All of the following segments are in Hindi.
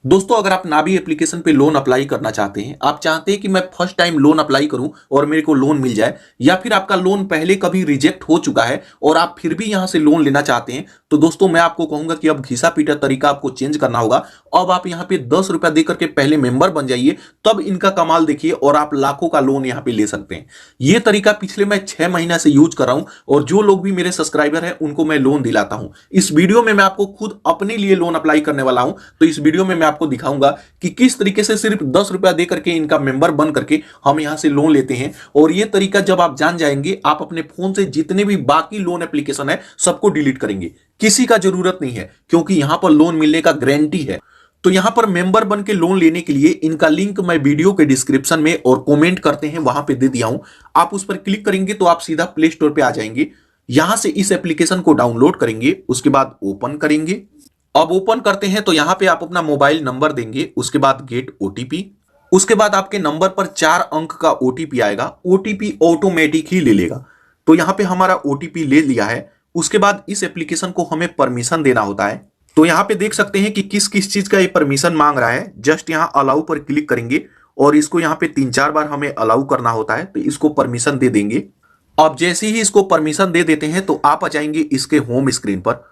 दोस्तों, अगर आप नाभी एप्लीकेशन पे लोन अप्लाई करना चाहते हैं, आप चाहते हैं कि मैं फर्स्ट टाइम लोन अप्लाई करूं और मेरे को लोन मिल जाए, या फिर आपका लोन पहले कभी रिजेक्ट हो चुका है और आप फिर भी यहां से लोन लेना चाहते हैं, तो दोस्तों मैं आपको कहूंगा कि अब घिसा पीटा तरीका आपको चेंज करना होगा। अब आप यहां पे 10 रुपया देकर के पहले मेंबर बन जाइए, तब इनका कमाल देखिए और आप लाखों का लोन यहां पे ले सकते हैं। ये तरीका पिछले मैं 6 महीना से यूज कर रहा हूं और जो लोग भी मेरे सब्सक्राइबर हैं उनको मैं लोन दिलाता हूं। इस वीडियो में मैं आपको खुद अपने लिए लोन अप्लाई करने वाला हूं, तो इस वीडियो में मैं आपको दिखाऊंगा कि किस तरीके से सिर्फ 10 रुपया दे करके इनका मेंबर बन करके हम यहां से लोन लेते हैं। और ये तरीका जब आप जान जाएंगे, आप अपने फोन से जितने भी बाकी लोन एप्लीकेशन है सबको डिलीट करेंगे, किसी का जरूरत नहीं है, क्योंकि यहां पर लोन मिलने का गारंटी है। तो यहां पर मेंबर बन के लोन लेने के लिए इनका लिंक मैं वीडियो के डिस्क्रिप्शन में और कमेंट करते हैं वहां पे दे दिया हूं। आप उस पर क्लिक करेंगे तो आप सीधा प्ले स्टोर पे आ जाएंगे। यहां से इस एप्लीकेशन को डाउनलोड करेंगे, उसके बाद ओपन करेंगे। अब ओपन करते हैं तो यहां पे आप अपना मोबाइल नंबर देंगे, उसके बाद गेट ओटीपी। उसके बाद आपके नंबर पर 4 अंक का ओटीपी आएगा। ओटीपी ऑटोमेटिक ही ले लेगा। तो यहां पे हमारा ओटीपी ले लिया है। उसके बाद इस एप्लीकेशन को हमें परमिशन देना होता है। तो यहां पे देख सकते हैं कि किस किस चीज का ये परमिशन मांग रहा है। जस्ट यहां अलाउ पर क्लिक करेंगे और इसको यहां पे 3-4 बार हमें अलाउ करना होता है, तो इसको परमिशन दे देंगे। अब जैसे ही इसको परमिशन दे देते हैं तो आप आ जाएंगे इसके होम स्क्रीन पर।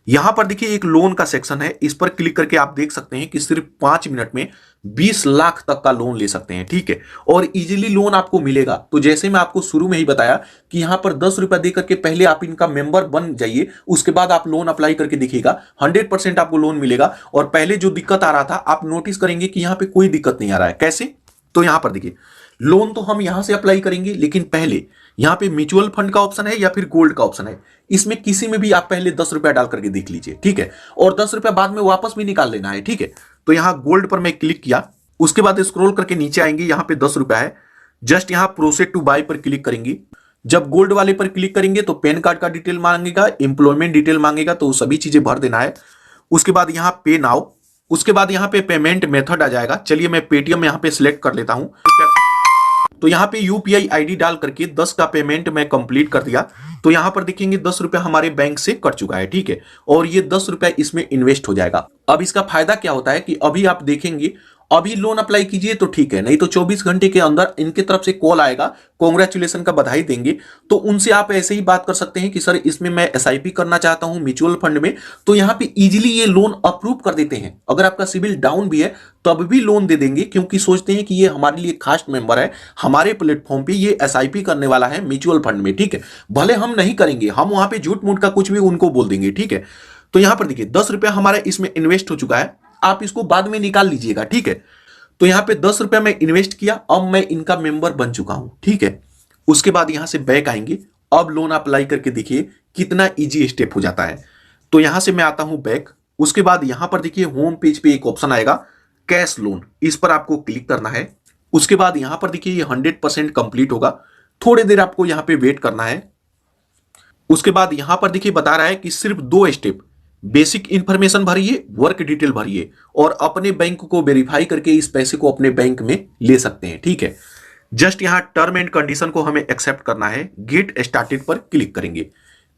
यहां पर देखिए एक लोन का सेक्शन है, इस पर क्लिक करके आप देख सकते हैं कि सिर्फ 5 मिनट में 20 लाख तक का लोन ले सकते हैं। ठीक है, और इजीली लोन आपको मिलेगा। तो जैसे मैं आपको शुरू में ही बताया कि यहां पर 10 रुपया देकर के पहले आप इनका मेंबर बन जाइए, उसके बाद आप लोन अप्लाई करके देखिएगा, 100% आपको लोन मिलेगा। और पहले जो दिक्कत आ रहा था, आप नोटिस करेंगे कि यहां पर कोई दिक्कत नहीं आ रहा है। कैसे? तो यहां पर देखिए, लोन तो हम यहां से अप्लाई करेंगे, लेकिन पहले यहां पे म्यूचुअल फंड का ऑप्शन है या फिर गोल्ड का ऑप्शन है, इसमें किसी में भी आप पहले 10 रुपया डाल करके देख लीजिए। ठीक है, और 10 रुपया बाद में वापस भी निकाल लेना है। ठीक है, तो यहां गोल्ड पर मैं क्लिक किया, उसके बाद स्क्रॉल करके नीचे आएंगे, यहां पे 10 रुपया है। जस्ट यहां प्रोसीड टू बाय पर क्लिक करेंगे। जब गोल्ड वाले पर क्लिक करेंगे तो पैन कार्ड का डिटेल मांगेगा, एम्प्लॉयमेंट डिटेल मांगेगा, तो सभी चीजें भर देना है। उसके बाद यहां पे नाउ, उसके बाद यहां पे पेमेंट मेथड आ जाएगा। चलिए मैं पेटीएम यहां पे सिलेक्ट कर लेता हूं। तो यहां पे यूपीआई आईडी डाल करके 10 का पेमेंट मैं कंप्लीट कर दिया। तो यहां पर देखेंगे 10 रुपया हमारे बैंक से कट चुका है। ठीक है, और ये 10 रुपया इसमें इन्वेस्ट हो जाएगा। अब इसका फायदा क्या होता है कि अभी आप देखेंगे, अभी लोन अप्लाई कीजिए तो ठीक है, नहीं तो 24 घंटे के अंदर इनके तरफ से कॉल आएगा, कॉन्ग्रेचुलेशन का बधाई देंगे। तो उनसे आप ऐसे ही बात कर सकते हैं कि सर इसमें मैं एसआईपी करना चाहता हूं म्यूचुअल फंड में, तो यहां पे इजीली ये लोन अप्रूव कर देते हैं। अगर आपका सिविल डाउन भी है तब भी लोन दे देंगे, क्योंकि सोचते हैं कि ये हमारे लिए खास मेंबर है, हमारे प्लेटफॉर्म पे ये एसआईपी करने वाला है म्यूचुअल फंड में। ठीक है, भले हम नहीं करेंगे, हम वहां पे झूठ मूठ का कुछ भी उनको बोल देंगे। ठीक है, तो यहां पर देखिए 10 रुपया हमारा इसमें इन्वेस्ट हो चुका है, आप इसको बाद में निकाल लीजिएगा। ठीक है, तो यहां पे 10 रुपया मैं इन्वेस्ट किया, अब मैं इनका मेंबर बन चुका हूं। ठीक है, उसके बाद यहां से बैक आएंगे। अब लोन अप्लाई करके देखिए कितना इजी स्टेप हो जाता है। तो यहां से मैं आता हूं बैक। उसके बाद यहां पर देखिए होम पेज पे एक ऑप्शन आएगा कैश लोन, इस पर आपको क्लिक करना है। उसके बाद यहां पर देखिए ये 100% कंप्लीट होगा, थोड़ी देर आपको यहां पे वेट करना है। उसके बाद यहां पर देखिए बता रहा है कि सिर्फ 2 स्टेप, बेसिक इंफॉर्मेशन भरिए, वर्क डिटेल भरिए और अपने बैंक को वेरीफाई करके इस पैसे को अपने बैंक में ले सकते हैं। ठीक है, जस्ट यहां टर्म एंड कंडीशन को हमें एक्सेप्ट करना है, गेट स्टार्टेड पर क्लिक करेंगे।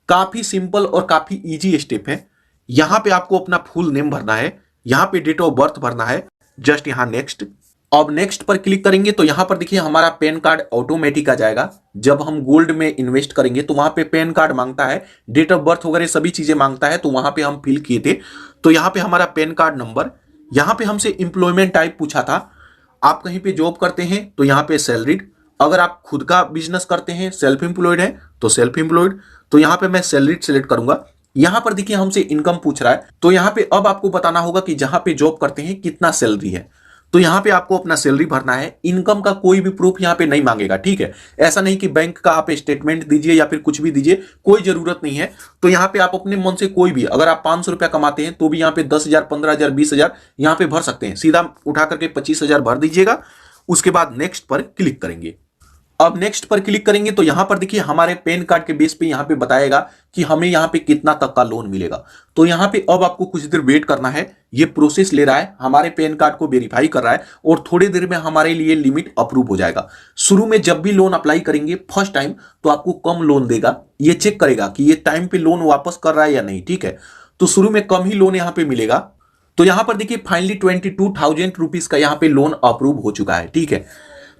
काफी सिंपल और काफी इजी स्टेप है। यहां पे आपको अपना फुल नेम भरना है, यहां पे डेट ऑफ बर्थ भरना है, जस्ट यहां नेक्स्ट। अब नेक्स्ट पर क्लिक करेंगे तो यहां पर देखिए हमारा पैन कार्ड ऑटोमेटिक आ जाएगा। जब हम गोल्ड में इन्वेस्ट करेंगे तो वहां पे पैन कार्ड मांगता है, डेट ऑफ बर्थ वगैरह सभी चीजें मांगता है, तो वहां पे हम फिल किए थे। तो यहां पे हमारा पैन कार्ड नंबर, यहां पे हमसे एम्प्लॉयमेंट टाइप पूछा था, आप कहीं पे जॉब करते हैं तो यहां पे सैलरीड, अगर आप खुद का बिजनेस करते हैं सेल्फ एम्प्लॉयड है तो सेल्फ एम्प्लॉयड, तो यहां पे मैं सैलरीड सिलेक्ट करूंगा। यहां पर देखिए हमसे इनकम पूछ रहा है, तो यहां पे अब आपको बताना होगा कि जहां पे जॉब करते हैं कितना सैलरी है। तो यहां पे आपको अपना सैलरी भरना है, इनकम का कोई भी प्रूफ यहां पे नहीं मांगेगा। ठीक है, ऐसा नहीं कि बैंक का आप स्टेटमेंट दीजिए या फिर कुछ भी दीजिए, कोई जरूरत नहीं है। तो यहां पे आप अपने मन से कोई भी, अगर आप 500 रुपया कमाते हैं तो भी यहां पे 10,000, 15,000, 20,000 यहां पे भर सकते हैं, सीधा उठा करके 25,000 भर दीजिएगा। उसके बाद नेक्स्ट पर क्लिक करेंगे। अब नेक्स्ट पर क्लिक करेंगे तो यहां पर देखिए हमारे पैन कार्ड के बेस पे यहां पे बताएगा कि हमें यहां पे कितना तक का लोन मिलेगा। तो यहां पे अब आपको कुछ देर वेट करना है, ये प्रोसेस ले रहा है, हमारे पैन कार्ड को वेरीफाई कर रहा है और थोड़ी देर में हमारे लिए लिमिट अप्रूव हो जाएगा। शुरू में जब भी लोन अप्लाई करेंगे फर्स्ट टाइम तो आपको कम लोन देगा, ये चेक करेगा कि ये टाइम पे लोन वापस कर रहा है या नहीं। ठीक है, तो शुरू में कम ही लोन यहां पे मिलेगा। तो यहां पर देखिए फाइनली 22,000 रुपीज का यहां पे लोन अप्रूव हो चुका है, ठीक है।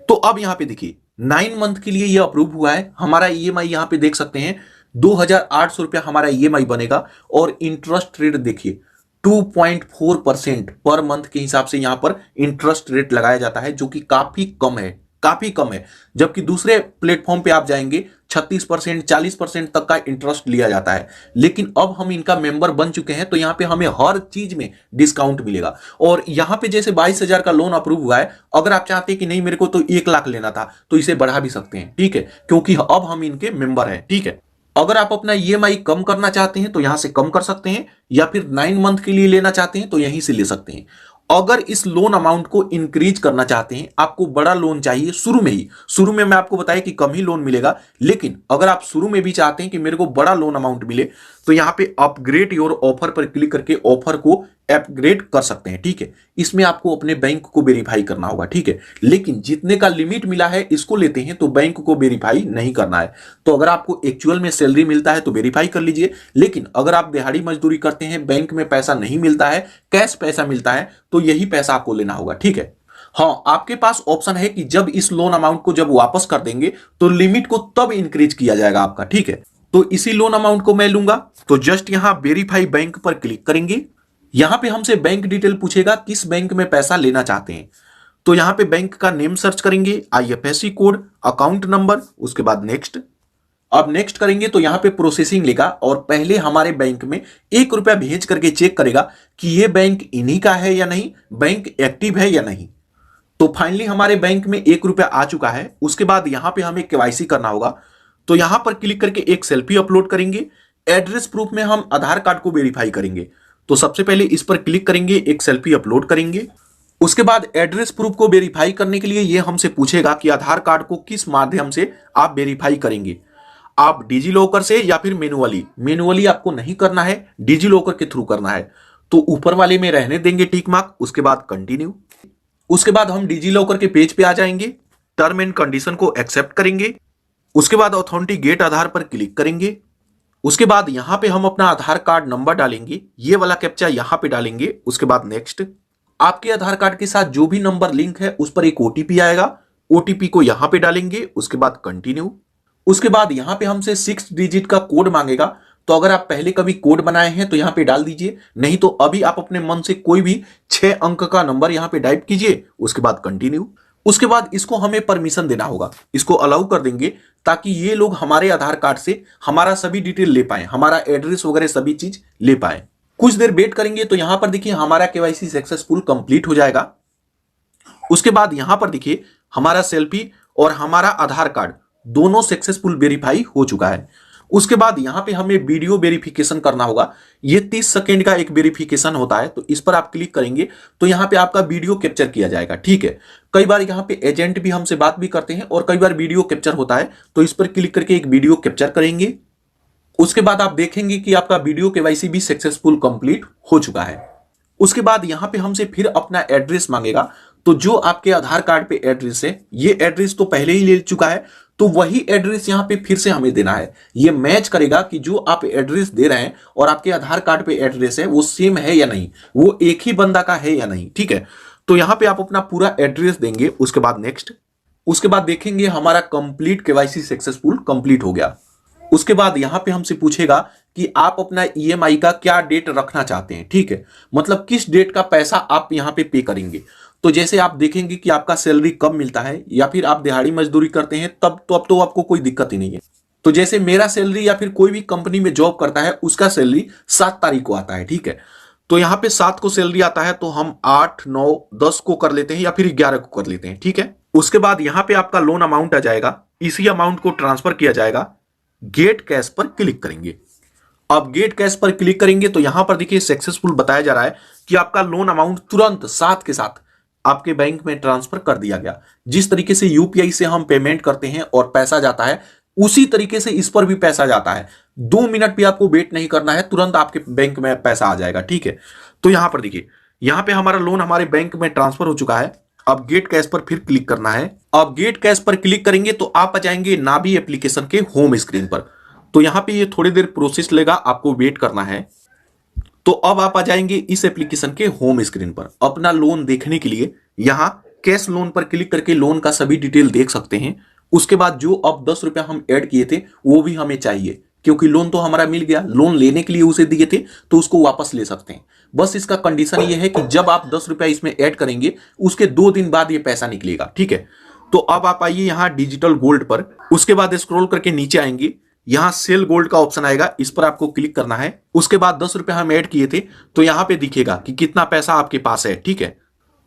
तो अब यहां पे देखिए 9 मंथ के लिए ये अप्रूव हुआ है। हमारा ईएमआई यहां पे देख सकते हैं 2,800 रुपया हमारा ईएमआई बनेगा और इंटरेस्ट रेट देखिए 2.4% पर मंथ के हिसाब से यहां पर इंटरेस्ट रेट लगाया जाता है, जो कि काफी कम है, काफी कम है। जबकि दूसरे प्लेटफॉर्म पे आप जाएंगे 36% 40% तक का इंटरेस्ट लिया जाता है। लेकिन अब हम इनका मेंबर बन चुके हैं तो यहां पे हमें हर चीज में डिस्काउंट मिलेगा। और यहां पे जैसे 22,000 का लोन अप्रूव हुआ है, अगर आप चाहते हैं कि नहीं मेरे को तो 1 लाख लेना था तो इसे बढ़ा भी सकते हैं, ठीक है, क्योंकि अब हम इनके मेंबर हैं, ठीक है। अगर आप अपना ईएमआई कम करना चाहते हैं तो यहां से कम कर सकते हैं, या फिर 9 मंथ के लिए लेना चाहते हैं तो यहीं से ले सकते हैं। अगर इस लोन अमाउंट को इंक्रीज करना चाहते हैं, आपको बड़ा लोन चाहिए शुरू में ही, शुरू में मैं आपको बताया कि कम ही लोन मिलेगा, लेकिन अगर आप शुरू में भी चाहते हैं कि मेरे को बड़ा लोन अमाउंट मिले तो यहां पे अपग्रेड योर ऑफर पर क्लिक करके ऑफर को अपग्रेड कर सकते हैं, ठीक है। इसमें आपको अपने बैंक को वेरीफाई करना होगा, ठीक है। लेकिन जितने का लिमिट मिला है इसको लेते हैं तो बैंक को वेरीफाई नहीं करना है। तो अगर आपको एक्चुअल में सैलरी मिलता है तो वेरीफाई कर लीजिए, लेकिन अगर आप दिहाड़ी मजदूरी करते हैं, बैंक में पैसा नहीं मिलता है, कैश पैसा मिलता है, तो यही पैसा आपको लेना होगा, ठीक है। हाँ, आपके पास ऑप्शन है कि जब इस लोन अमाउंट को जब वापस कर देंगे तो लिमिट को तब इंक्रीज किया जाएगा आपका, ठीक है। तो इसी लोन अमाउंट को मैं लूंगा, तो जस्ट यहां वेरीफाई बैंक पर क्लिक करेंगे। यहां पे हमसे बैंक डिटेल पूछेगा किस बैंक में पैसा लेना चाहते हैं, तो यहां पे बैंक का नेम सर्च करेंगे, आईएफएससी कोड, अकाउंट नंबर, उसके बाद नेक्स्ट। अब नेक्स्ट करेंगे तो यहां पे प्रोसेसिंग लेगा और पहले हमारे बैंक में 1 रुपया भेज करके चेक करेगा कि ये बैंक इन्हीं का है या नहीं, बैंक एक्टिव है या नहीं। तो फाइनली हमारे बैंक में 1 रुपया आ चुका है। उसके बाद यहां पे हमें केवाईसी करना होगा, तो यहां पर क्लिक करके एक सेल्फी अपलोड करेंगे। एड्रेस प्रूफ में हम आधार कार्ड को वेरीफाई करेंगे, तो सबसे पहले इस पर क्लिक करेंगे, एक सेल्फी अपलोड करेंगे। उसके बाद एड्रेस प्रूफ को वेरीफाई करने के लिए ये हमसे पूछेगा कि आधार कार्ड को किस माध्यम से आप वेरीफाई करेंगे, आप डिजी लॉकर से या फिर मैन्युअली आपको नहीं करना है, डिजी लॉकर के थ्रू करना है। तो ऊपर वाले में रहने देंगे टिक मार्क, उसके बाद कंटिन्यू। उसके बाद हम डिजी लॉकर के पेज पे आ जाएंगे, टर्म एंड कंडीशन को एक्सेप्ट करेंगे। उसके बाद ऑथेंटिकेट आधार पर क्लिक करेंगे। उसके बाद यहां पे हम अपना आधार कार्ड नंबर डालेंगे, ये वाला कैप्चा यहां पे डालेंगे। उसके बाद नेक्स्ट। आपके आधार कार्ड के साथ जो भी नंबर लिंक है उस पर एक ओटीपी आएगा, ओटीपी को यहां पे डालेंगे। उसके बाद कंटिन्यू। उसके बाद यहां पे हमसे 6 डिजिट का कोड मांगेगा, तो अगर आप पहले कभी कोड बनाए हैं तो यहां पे डाल दीजिए, नहीं तो अभी आप अपने मन से कोई भी 6 अंक का नंबर यहां पे टाइप कीजिए। उसके बाद कंटिन्यू। उसके बाद इसको हमें परमिशन देना होगा, इसको अलाउ कर देंगे ताकि ये लोग हमारे आधार कार्ड से हमारा सभी डिटेल ले पाए, हमारा एड्रेस वगैरह सभी चीज ले पाए। कुछ देर वेट करेंगे तो यहां पर देखिए हमारा केवाईसी सक्सेसफुल कंप्लीट हो जाएगा। उसके बाद यहां पर देखिए हमारा सेल्फी और हमारा आधार कार्ड दोनों सक्सेसफुल वेरीफाई हो चुका है। उसके बाद यहां पे हमें वीडियो वेरिफिकेशन करना होगा, ये 30 सेकेंड का एक वेरिफिकेशन होता है, तो इस पर आप क्लिक करेंगे तो यहां पे आपका वीडियो कैप्चर किया जाएगा, ठीक है। कई बार यहां पे एजेंट भी हमसे बात भी करते हैं और कई बार वीडियो कैप्चर होता है, तो इस पर क्लिक करके एक वीडियो कैप्चर करेंगे। उसके बाद आप देखेंगे कि आपका वीडियो केवाईसी भी सक्सेसफुल कंप्लीट हो चुका है। उसके बाद यहां पे हमसे फिर अपना एड्रेस मांगेगा, तो जो आपके आधार कार्ड पे एड्रेस है, ये एड्रेस तो पहले ही ले चुका है, तो वही एड्रेस यहां पे फिर से हमें देना है। ये मैच करेगा कि जो आप एड्रेस दे रहे हैं और आपके आधार कार्ड पे एड्रेस है वो सेम है या नहीं, वो एक ही बंदा का है या नहीं, ठीक है। तो यहां पे आप अपना पूरा एड्रेस देंगे। उसके बाद नेक्स्ट। उसके बाद देखेंगे हमारा कंप्लीट केवाईसी सक्सेसफुल कंप्लीट हो गया। उसके बाद यहां पे हमसे पूछेगा कि आप अपना ईएमआई का क्या डेट रखना चाहते हैं, ठीक है, मतलब किस डेट का पैसा आप यहां पे करेंगे। तो जैसे आप देखेंगे कि आपका सैलरी कब मिलता है या फिर आप दिहाड़ी मजदूरी करते हैं तब तो अब तो आपको कोई दिक्कत ही नहीं है। तो जैसे मेरा सैलरी या फिर कोई भी कंपनी में जॉब करता है उसका सैलरी 7 तारीख को आता है, ठीक है। तो यहां पे 7 को सैलरी आता है, तो हम 8, 9, 10 को कर लेते हैं या फिर 11 को कर लेते हैं, ठीक है। उसके बाद यहां पे आपका लोन अमाउंट आ जाएगा, इसी अमाउंट को ट्रांसफर किया जाएगा। गेट कैश पर क्लिक करेंगे। अब गेट कैश पर क्लिक करेंगे तो यहां पर देखिए सक्सेसफुल बताया जा रहा है कि आपका लोन अमाउंट तुरंत साथ के साथ आपके बैंक में ट्रांसफर कर दिया गया। जिस तरीके से यूपीआई से हम पेमेंट करते हैं और पैसा जाता है, उसी तरीके से इस पर भी पैसा जाता है। 2 मिनट भी आपको वेट नहीं करना है, तुरंत आपके बैंक में पैसा आ जाएगा, ठीक है। तो यहां पर देखिए, यहां पे हमारा लोन हमारे बैंक में ट्रांसफर हो चुका है। अब गेट कैश पर फिर क्लिक करना है। अब गेट कैश पर क्लिक करेंगे तो आप आ जाएंगे नाभी एप्लीकेशन के होम स्क्रीन पर। तो यहां पे ये थोड़ी देर प्रोसेस लेगा, आपको वेट करना है। तो अब आप आ जाएंगे इस एप्लीकेशन के होम स्क्रीन पर। अपना लोन देखने के लिए यहां कैश लोन पर क्लिक करके लोन का सभी डिटेल देख सकते हैं। उसके बाद जो अब 10 रुपया हम ऐड किए थे वो भी हमें चाहिए, क्योंकि लोन तो हमारा मिल गया, लोन लेने के लिए उसे दिए थे तो उसको वापस ले सकते हैं। बस इसका कंडीशन ये है कि जब आप 10 रुपया इसमें ऐड करेंगे उसके 2 दिन बाद ये पैसा निकलेगा, ठीक है। तो अब आप आइए यहाँ डिजिटल गोल्ड पर, उसके बाद स्क्रॉल करके नीचे आएंगे, यहां सेल गोल्ड का ऑप्शन आएगा, इस पर आपको क्लिक करना है। उसके बाद 10 रुपया हम ऐड किए थे तो यहां पे दिखेगा कि कितना पैसा आपके पास है, ठीक है।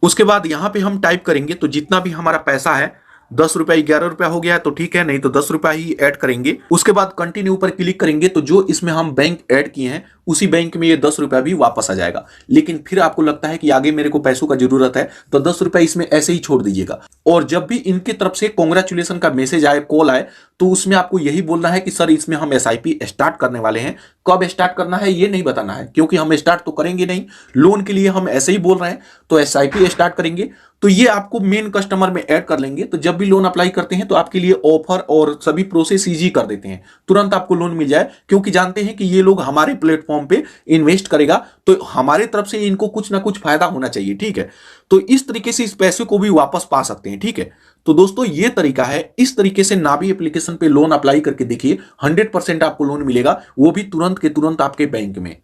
उसके बाद यहां पे हम टाइप करेंगे तो जितना भी हमारा पैसा है, 10 रुपया 11 रुपया हो गया तो ठीक है, नहीं तो 10 रुपया ही ऐड करेंगे। उसके बाद कंटिन्यू पर क्लिक करेंगे तो जो इसमें हम बैंक ऐड किए हैं उसी बैंक में ये 10 रुपया भी वापस आ जाएगा। लेकिन फिर आपको लगता है कि आगे मेरे को पैसों का जरूरत है तो 10 रुपया इसमें ऐसे ही छोड़ दीजिएगा। और जब भी इनकी तरफ से कॉन्ग्रेचुलेसन का मैसेज आए, कॉल आए, तो उसमें आपको यही बोलना है कि सर इसमें हम एसआईपी स्टार्ट करने वाले हैं। कब स्टार्ट करना है ये नहीं बताना है, क्योंकि हम स्टार्ट तो करेंगे नहीं, लोन के लिए हम ऐसे ही बोल रहे हैं। तो एसआईपी स्टार्ट करेंगे तो ये आपको मेन कस्टमर में ऐड कर लेंगे। तो जब भी लोन अप्लाई करते हैं तो आपके लिए ऑफर और सभी प्रोसेस इजी कर देते हैं, तुरंत आपको लोन मिल जाए, क्योंकि जानते हैं कि ये लोग हमारे प्लेटफॉर्म पे इन्वेस्ट करेगा तो हमारे तरफ से इनको कुछ ना कुछ फायदा होना चाहिए, ठीक है। तो इस तरीके से इस पैसे को भी वापस पा सकते हैं, ठीक है। तो दोस्तों ये तरीका है, इस तरीके से नावी एप्लीकेशन पे लोन अप्लाई करके देखिए, 100% आपको लोन मिलेगा, वो भी तुरंत के तुरंत आपके बैंक में।